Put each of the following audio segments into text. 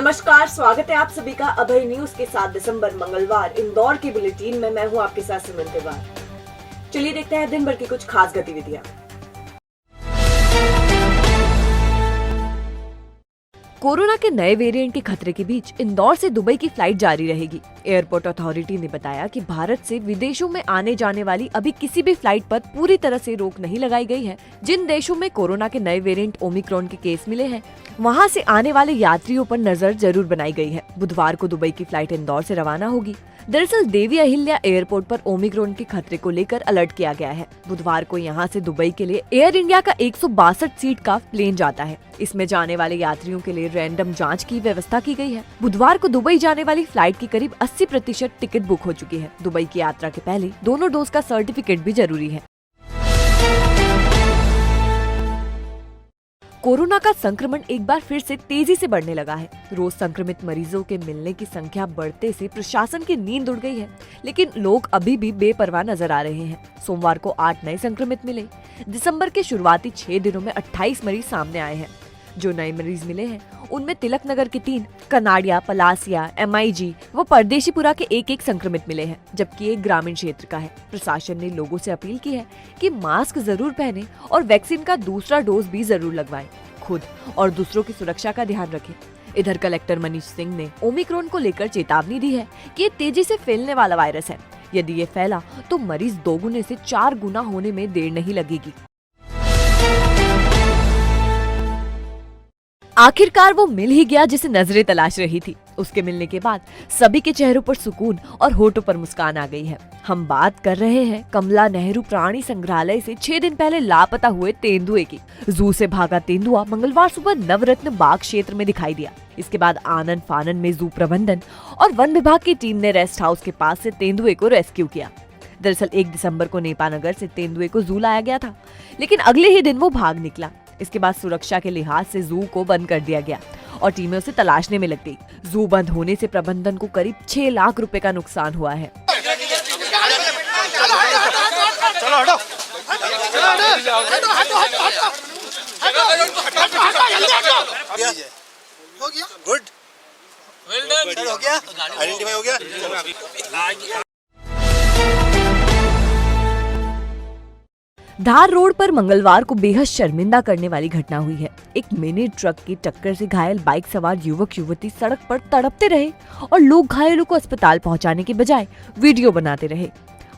नमस्कार, स्वागत है आप सभी का अभय न्यूज के 7 दिसंबर मंगलवार इंदौर की बुलेटिन में। मैं हूं आपके साथ सिमरन तिवारी। चलिए देखते हैं दिन भर की कुछ खास गतिविधियां। कोरोना के नए वेरिएंट के खतरे के बीच इंदौर से दुबई की फ्लाइट जारी रहेगी। एयरपोर्ट अथॉरिटी ने बताया कि भारत से विदेशों में आने जाने वाली अभी किसी भी फ्लाइट पर पूरी तरह से रोक नहीं लगाई गई है। जिन देशों में कोरोना के नए वेरिएंट ओमिक्रॉन के केस मिले हैं, वहां से आने वाले यात्रियों पर नजर जरूर बनाई गई है। बुधवार को दुबई की फ्लाइट इंदौर से रवाना होगी। दरअसल देवी अहिल्या एयरपोर्ट पर ओमिक्रॉन के खतरे को लेकर अलर्ट किया गया है। बुधवार को यहां से दुबई के लिए एयर इंडिया का 162 सीट का प्लेन जाता है। इसमें जाने वाले यात्रियों के लिए रैंडम जांच की व्यवस्था की गई है। बुधवार को दुबई जाने वाली फ्लाइट की करीब 80% टिकट बुक हो चुकी है। दुबई की यात्रा के पहले दोनों डोज का सर्टिफिकेट भी जरूरी है। कोरोना का संक्रमण एक बार फिर से तेजी से बढ़ने लगा है। रोज संक्रमित मरीजों के मिलने की संख्या बढ़ते से प्रशासन की नींद उड़ गई है, लेकिन लोग अभी भी बेपरवाह नजर आ रहे हैं। सोमवार को 8 नए संक्रमित मिले। दिसंबर के शुरुआती 6 दिनों में 28 मरीज सामने आए हैं। जो नए मरीज मिले हैं उनमें तिलक नगर के 3, कनाडिया, पलासिया, MIG व परदेशीपुरा के 1-1 संक्रमित मिले हैं, जबकि एक ग्रामीण क्षेत्र का है। प्रशासन ने लोगों से अपील की है कि मास्क जरूर पहने और वैक्सीन का दूसरा डोज भी जरूर लगवाएं। खुद और दूसरों की सुरक्षा का ध्यान रखें। इधर कलेक्टर मनीष सिंह ने ओमिक्रॉन को लेकर चेतावनी दी है कि ये तेजी से फैलने वाला वायरस है। यदि ये फैला तो मरीज 2 गुने से 4 गुना होने में देर नहीं लगेगी। आखिरकार वो मिल ही गया जिसे नजरें तलाश रही थी। उसके मिलने के बाद सभी के चेहरों पर सुकून और होठों पर मुस्कान आ गई है। हम बात कर रहे हैं कमला नेहरू प्राणी संग्रहालय से 6 दिन पहले लापता हुए तेंदुए की। जू से भागा तेंदुआ मंगलवार सुबह नवरत्न बाग क्षेत्र में दिखाई दिया। इसके बाद आनन फानन में जू प्रबंधन और वन विभाग की टीम ने रेस्ट हाउस के पास से तेंदुए को रेस्क्यू किया। दरअसल 1 दिसंबर को नेपानगर से तेंदुए को जू लाया गया था, लेकिन अगले ही दिन वो भाग निकला। इसके बाद सुरक्षा के लिहाज से जू को बंद कर दिया गया और टीमें उसे तलाशने में लग गई। जू बंद होने से प्रबंधन को करीब 6 लाख रुपए का नुकसान हुआ है। गुड, वेल डन, हो गया, आइडेंटिफाई हो गया। धार रोड पर मंगलवार को बेहद शर्मिंदा करने वाली घटना हुई है। एक मिनी ट्रक की टक्कर से घायल बाइक सवार युवक युवती सड़क पर तड़पते रहे और लोग घायलों को अस्पताल पहुंचाने के बजाय वीडियो बनाते रहे।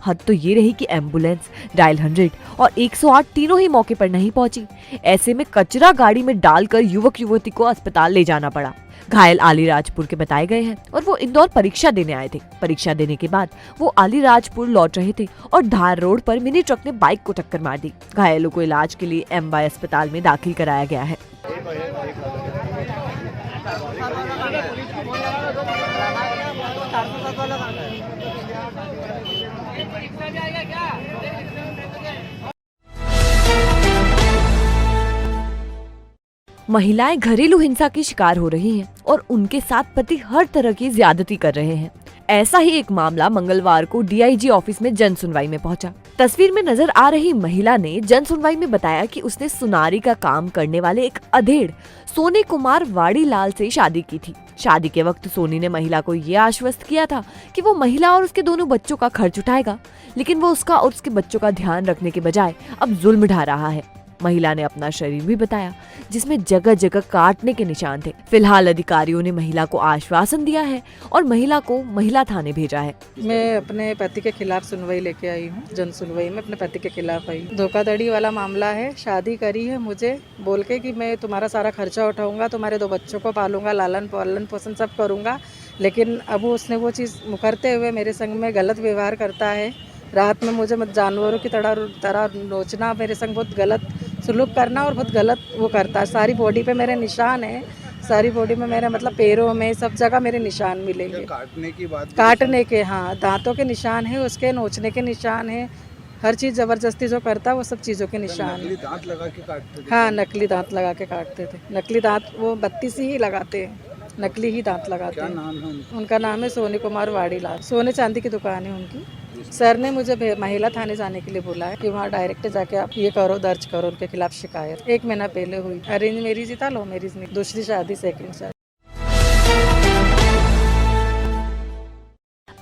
हद तो ये रही कि एम्बुलेंस, डायल 100 और 108 तीनों ही मौके पर नहीं पहुंची। ऐसे में कचरा गाड़ी में डालकर युवक युवती को अस्पताल ले जाना पड़ा। घायल अलीराजपुर के बताए गए हैं और वो इंदौर परीक्षा देने आए थे। परीक्षा देने के बाद वो अलीराजपुर लौट रहे थे और धार रोड पर मिनी ट्रक ने बाइक को टक्कर मार दी। घायलों को इलाज के लिए MY अस्पताल में दाखिल कराया गया है। महिलाएं घरेलू हिंसा की शिकार हो रही हैं और उनके साथ पति हर तरह की ज्यादती कर रहे हैं। ऐसा ही एक मामला मंगलवार को DIG ऑफिस में जन सुनवाई में पहुंचा। तस्वीर में नजर आ रही महिला ने जन सुनवाई में बताया कि उसने सुनारी का काम करने वाले एक अधेड़ सोनी कुमार वाड़ीलाल से शादी की थी। शादी के वक्त सोनी ने महिला को ये आश्वस्त किया था कि वो महिला और उसके दोनों बच्चों का खर्च उठाएगा, लेकिन वो उसका और उसके बच्चों का ध्यान रखने के बजाय अब जुल्म ढा रहा है। महिला ने अपना शरीर भी बताया, जिसमें जगह जगह काटने के निशान थे। फिलहाल अधिकारियों ने महिला को आश्वासन दिया है और महिला को महिला थाने भेजा है। मैं अपने पति के खिलाफ सुनवाई लेके आई हूँ। जन सुनवाई में अपने पति के खिलाफ आई। धोखाधड़ी वाला मामला है। शादी करी है मुझे बोल के कि मैं तुम्हारा सारा खर्चा उठाऊंगा, तुम्हारे 2 बच्चों को पालूंगा, लालन पालन पोषण सब करूंगा, लेकिन अब उसने वो चीज़ मुकरते हुए मेरे संग में गलत व्यवहार करता है। रात में मुझे जानवरों की तरह नोचना, मेरे संग बहुत गलत सुलूक करना और बहुत गलत वो करता है। सारी बॉडी पे मेरे निशान है, सारी बॉडी में मेरे मतलब पैरों में सब जगह मेरे निशान मिलेंगे। काटने की बात, काटने के, हाँ, दांतों के निशान है, उसके नोचने के निशान है। हर चीज़ ज़बरदस्ती जो करता है वो सब चीज़ों के निशान। नकली दांत लगा के काटते थे। हाँ, नकली दांत लगा के काटते थे। नकली दांत वो 32 ही लगाते हैं, नकली ही दांत लगाते हैं। क्या नाम है उनका नाम है सोनी कुमार वाड़ीलाल। सोने चांदी की दुकान है उनकी। सर ने मुझे महिला थाने जाने के लिए बोला है कि वहाँ डायरेक्ट जाके आप ये करो, दर्ज करो उनके खिलाफ शिकायत। 1 महीना पहले हुई। अरेंज मैरिज ही था, लव मैरिज नहीं, दूसरी शादी, सेकंड शादी।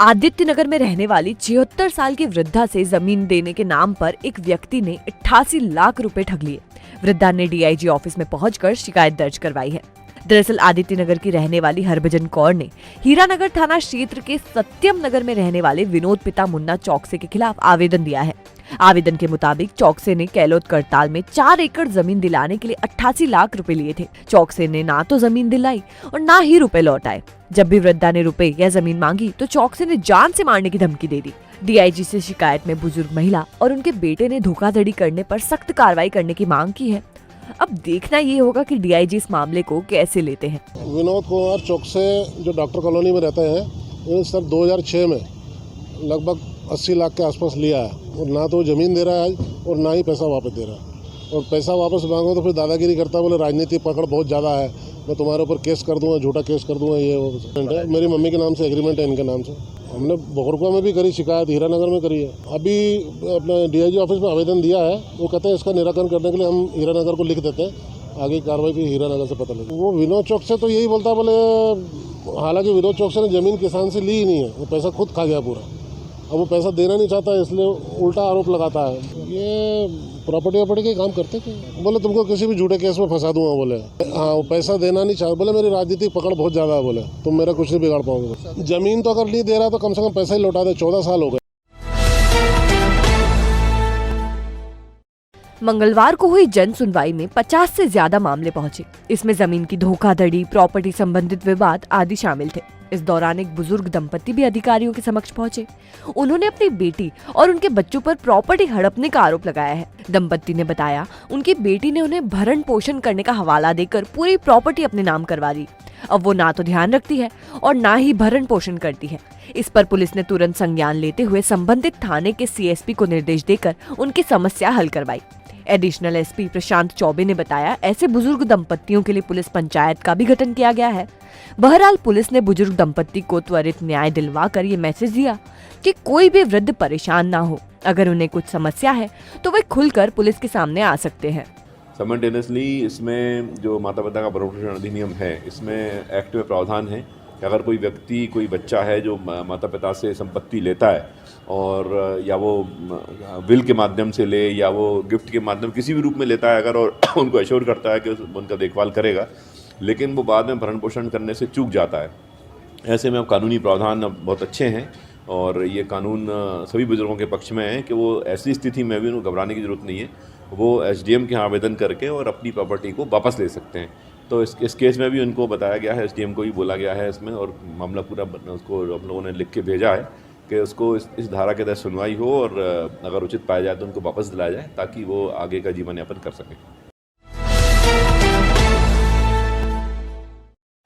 आदित्य नगर में रहने वाली 76 साल की वृद्धा से जमीन देने के नाम पर एक व्यक्ति ने 88 लाख रुपए ठग लिए। वृद्धा ने डीआईजी ऑफिस में पहुंचकर शिकायत दर्ज करवाई है। दरअसल आदित्य नगर की रहने वाली हरभजन कौर ने हीरानगर थाना क्षेत्र के सत्यम नगर में रहने वाले विनोद पिता मुन्ना चौकसे के खिलाफ आवेदन दिया है। आवेदन के मुताबिक चौकसे ने कैलोद करताल में 4 एकड़ जमीन दिलाने के लिए 88 लाख रुपए लिए थे। चौकसे ने ना तो जमीन दिलाई और ना ही रुपए लौटाए। जब भी वृद्धा ने रुपए या जमीन मांगी तो चौकसे ने जान से मारने की धमकी दे दी। डीआईजी से शिकायत में बुजुर्ग महिला और उनके बेटे ने धोखाधड़ी करने पर सख्त कार्रवाई करने की मांग की है। अब देखना ये होगा कि डीआईजी इस मामले को कैसे लेते हैं। विनोद कुमार चौकसे जो डॉक्टर कॉलोनी में रहते हैं, इन्होंने सर 2006 में लगभग 80 लाख के आसपास लिया है और ना तो ज़मीन दे रहा है और ना ही पैसा वापस दे रहा है। और पैसा वापस मांगो तो फिर दादागिरी करता है, बोले राजनीति पकड़ बहुत ज़्यादा है, मैं तुम्हारे ऊपर केस कर दूंगा, झूठा केस कर दूंगा। ये वो मेरी मम्मी के नाम से एग्रीमेंट है, इनके नाम से। हमने बोहरकुआ में भी करी शिकायत, हीरानगर में करी है। अभी अपने डीआईजी ऑफिस में आवेदन दिया है। वो कहते हैं इसका निराकरण करने के लिए हम हीरानगर को लिख देते हैं, आगे कार्रवाई भी हीरानगर से पता लगे। वो विनोद चौक से तो यही बोलता है, बोले हालांकि विनोद चौक से ने ज़मीन किसान से ली ही नहीं है, वो पैसा खुद खा गया पूरा। अब वो पैसा देना नहीं चाहता है, इसलिए उल्टा आरोप लगाता है। ये प्रॉपर्टी के काम करते थे। बोले तुमको किसी भी झूठे केस में फंसा दूंगा, बोले हाँ वो पैसा देना नहीं चाहता, बोले मेरी राजनीतिक पकड़ बहुत ज़्यादा है, बोले तुम मेरा कुछ नहीं बिगाड़ पाओगे। ज़मीन तो अगर नहीं दे रहा तो कम से कम पैसा ही लौटा दे, 14 साल हो गए। मंगलवार को हुई जन सुनवाई में 50 से ज्यादा मामले पहुंचे। इसमें जमीन की धोखाधड़ी, प्रॉपर्टी संबंधित विवाद आदि शामिल थे। इस दौरान एक बुजुर्ग दंपति भी अधिकारियों के समक्ष पहुंचे। उन्होंने अपनी बेटी और उनके बच्चों पर प्रॉपर्टी हड़पने का आरोप लगाया है। दंपति ने बताया उनकी बेटी ने उन्हें भरण पोषण करने का हवाला देकर पूरी प्रॉपर्टी अपने नाम करवा दी। अब वो ना तो ध्यान रखती है और ना ही भरण पोषण करती है। इस पर पुलिस ने तुरंत संज्ञान लेते हुए संबंधित थाने के सीएसपी को निर्देश देकर उनकी समस्या हल करवाई। एडिशनल एसपी प्रशांत चौबे ने बताया ऐसे बुजुर्ग दंपतियों के लिए पुलिस पंचायत का भी गठन किया गया है। बहरहाल पुलिस ने बुजुर्ग दंपति को त्वरित न्याय दिलवाकर ये मैसेज दिया कि कोई भी वृद्ध परेशान ना हो। अगर उन्हें कुछ समस्या है तो वे खुलकर पुलिस के सामने आ सकते हैं। साइमल्टेनियसली इसमें जो माता पिता का भरण पोषण अधिनियम है, इसमें एक्ट में प्रावधान है कि अगर कोई व्यक्ति, कोई बच्चा है जो माता पिता से संपत्ति लेता है और या वो विल के माध्यम से ले या वो गिफ्ट के माध्यम किसी भी रूप में लेता है अगर, और उनको एश्योर करता है कि उनका देखभाल करेगा, लेकिन वो बाद में भरण पोषण करने से चूक जाता है, ऐसे में अब कानूनी प्रावधान बहुत अच्छे हैं और ये कानून सभी बुजुर्गों के पक्ष में है कि वो ऐसी स्थिति में भी उनको घबराने की जरूरत नहीं है। वो एसडीएम के यहाँ आवेदन करके और अपनी प्रॉपर्टी को वापस ले सकते हैं। तो इस केस में भी उनको बताया गया है, एसडीएम को भी बोला गया है इसमें, और मामला पूरा उसको हम लोगों ने लिख के भेजा है कि उसको इस धारा के तहत सुनवाई हो और अगर उचित पाया जाए तो उनको वापस दिलाया जाए ताकि वो आगे का जीवन यापन कर सकें।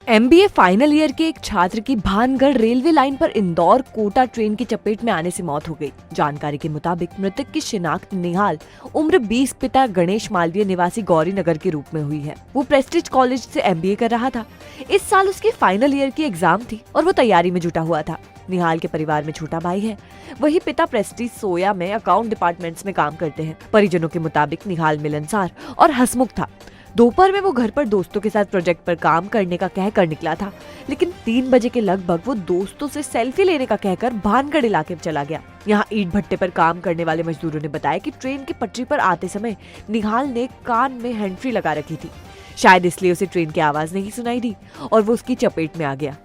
एमबीए फाइनल ईयर के एक छात्र की भानगढ़ रेलवे लाइन पर इंदौर कोटा ट्रेन की चपेट में आने से मौत हो गई। जानकारी के मुताबिक मृतक की शिनाख्त निहाल उम्र 20 पिता गणेश मालवीय निवासी गौरी नगर के रूप में हुई है। वो प्रेस्टीज कॉलेज से एमबीए कर रहा था। इस साल उसकी फाइनल ईयर की एग्जाम थी और वो तैयारी में जुटा हुआ था। निहाल के परिवार में छोटा भाई है, वही पिता प्रेस्टीज सोया में अकाउंट डिपार्टमेंट्स में काम करते हैं। परिजनों के मुताबिक निहाल मिलनसार और हंसमुख था। दोपहर में वो घर पर दोस्तों के साथ प्रोजेक्ट पर काम करने का कहकर निकला था, लेकिन 3 बजे के लगभग वो दोस्तों से सेल्फी लेने का कहकर भानगढ़ इलाके में चला गया। यहाँ ईंट भट्टे पर काम करने वाले मजदूरों ने बताया कि ट्रेन की पटरी पर आते समय निहाल ने कान में हैंड फ्री लगा रखी थी। शायद इसलिए उसे ट्रेन की आवाज नहीं सुनाई दी और वो उसकी चपेट में आ गया।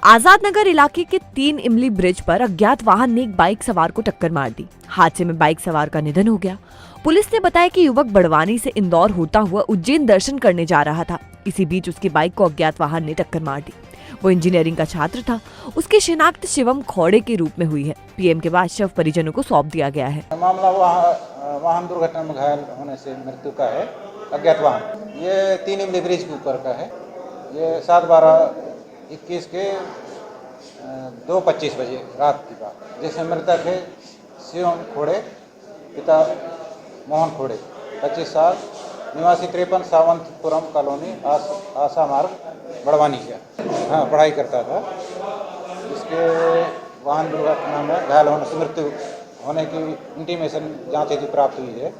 आजाद नगर इलाके के 3 इमली ब्रिज पर अज्ञात वाहन ने एक बाइक सवार को टक्कर मार दी। हादसे में बाइक सवार का निधन हो गया। पुलिस ने बताया कि युवक बड़वानी से इंदौर होता हुआ उज्जैन दर्शन करने जा रहा था। इसी बीच उसकी बाइक को अज्ञात वाहन ने टक्कर मार दी। वो इंजीनियरिंग का छात्र था। उसकी शिनाख्त शिवम खोड़े के रूप में हुई है। पीएम के बाद शव परिजनों को सौंप दिया गया है। मामला वाहन दुर्घटना में घायल होने से मृत्यु का है। अज्ञात वाहन ये 3 इमली ब्रिज के ऊपर का है। ये 7/12/21 के 2:25 बजे रात की बात, जिसमें मृतक है शिवम खोड़े, पिता मोहन खोड़े, 25 साल, निवासी 53 सावंतपुरम कॉलोनी, आशा मार्ग, बड़वानी का। हाँ, पढ़ाई करता था। इसके वाहन दुर्घटना में घायल होने से मृत्यु होने की इंटीमेशन जांच हेतु प्राप्त हुई है।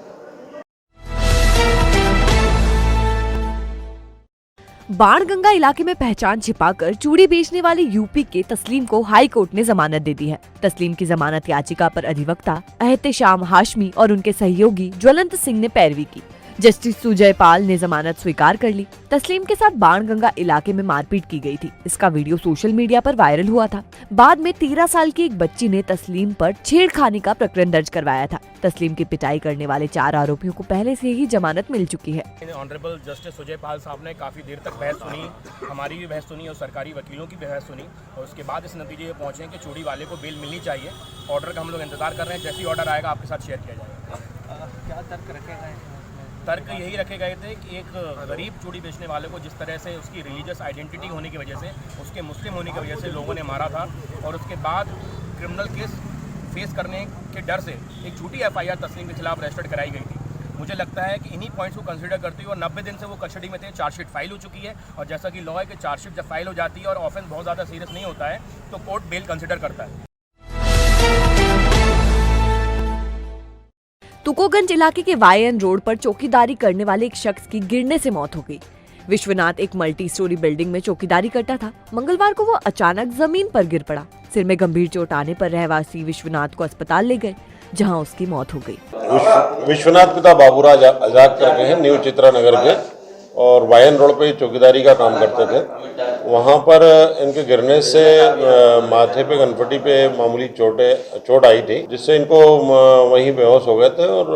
बाणगंगा इलाके में पहचान छिपाकर चूड़ी बेचने वाले यूपी के तस्लीम को हाई कोर्ट ने जमानत दे दी है। तस्लीम की जमानत याचिका पर अधिवक्ता एहतेशाम हाशमी और उनके सहयोगी ज्वलंत सिंह ने पैरवी की। जस्टिस सुजय पाल ने जमानत स्वीकार कर ली। तस्लीम के साथ बाणगंगा इलाके में मारपीट की गई थी। इसका वीडियो सोशल मीडिया पर वायरल हुआ था। बाद में 13 साल की एक बच्ची ने तस्लीम पर छेड़खानी का प्रकरण दर्ज करवाया था। तस्लीम की पिटाई करने वाले 4 आरोपियों को पहले से ही जमानत मिल चुकी है। ऑनरेबल जस्टिस सुजय पाल साहब ने काफ़ी देर तक बहस सुनी, हमारी भी बहस सुनी और सरकारी वकीलों की भी बहस सुनी और उसके बाद इस नतीजे पे पहुंचे कि चूड़ी वाले को बेल मिलनी चाहिए। ऑर्डर का हम लोग इंतजार कर रहे हैं, जैसे ही ऑर्डर आएगा आपके साथ शेयर किया जाएगा। क्या तर्क रखे गए? तर्क यही रखे गए थे कि एक गरीब चूड़ी बेचने वाले को जिस तरह से उसकी रिलीजियस आइडेंटिटी होने की वजह से, उसके मुस्लिम होने की वजह से लोगों ने मारा था और उसके बाद क्रिमिनल केस फेस करने के डर से एक झूठी FIR तस्लीम के खिलाफ रजिस्टर्ड कराई गई थी। मुझे लगता है कि इन्हीं पॉइंट्स को कंसीडर करते हुए 90 दिन से वो कस्टडी में थे, चार्जशीट फाइल हो चुकी है और जैसा कि लॉ है कि चार्जशीट जब फाइल हो जाती है और ऑफेंस बहुत ज़्यादा सीरियस नहीं होता है तो कोर्ट बेल कंसीडर करता है। तुकोगंज इलाके के YN रोड पर चौकीदारी करने वाले एक शख्स की गिरने से मौत हो गई। विश्वनाथ एक मल्टी स्टोरी बिल्डिंग में चौकीदारी करता था। मंगलवार को वो अचानक जमीन पर गिर पड़ा। सिर में गंभीर चोट आने पर रहवासी विश्वनाथ को अस्पताल ले गए, जहां उसकी मौत हो गई। विश्वनाथ पिता बाबूराज आजाद करके हैं, न्यू चित्रा नगर के, और YN रोड पे चौकीदारी का काम करते थे। वहाँ पर इनके गिरने से माथे पे गनपटी पे मामूली चोट आई थी, जिससे इनको वहीं बेहोश हो गए थे और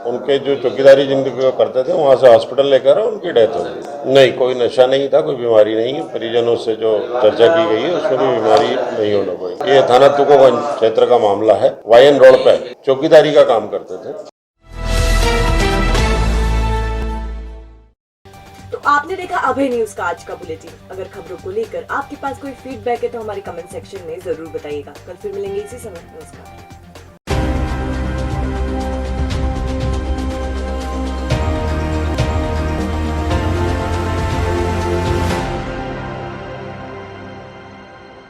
उनके जो चौकीदारी जिनके करते थे वहाँ से हॉस्पिटल लेकर उनकी डेथ हो गई। नहीं, कोई नशा नहीं था, कोई बीमारी नहीं है। परिजनों से जो चर्चा की गई है उसमें भी बीमारी नहीं होना पाई। ये थाना तुकोगंज क्षेत्र का मामला है। YN रोड पे चौकीदारी का काम करते थे। तो आपने देखा अभय न्यूज का आज का बुलेटिन। अगर खबरों को लेकर आपके पास कोई फीडबैक है तो हमारे कमेंट सेक्शन में जरूर बताइएगा। कल फिर मिलेंगे इसी समय। नमस्कार।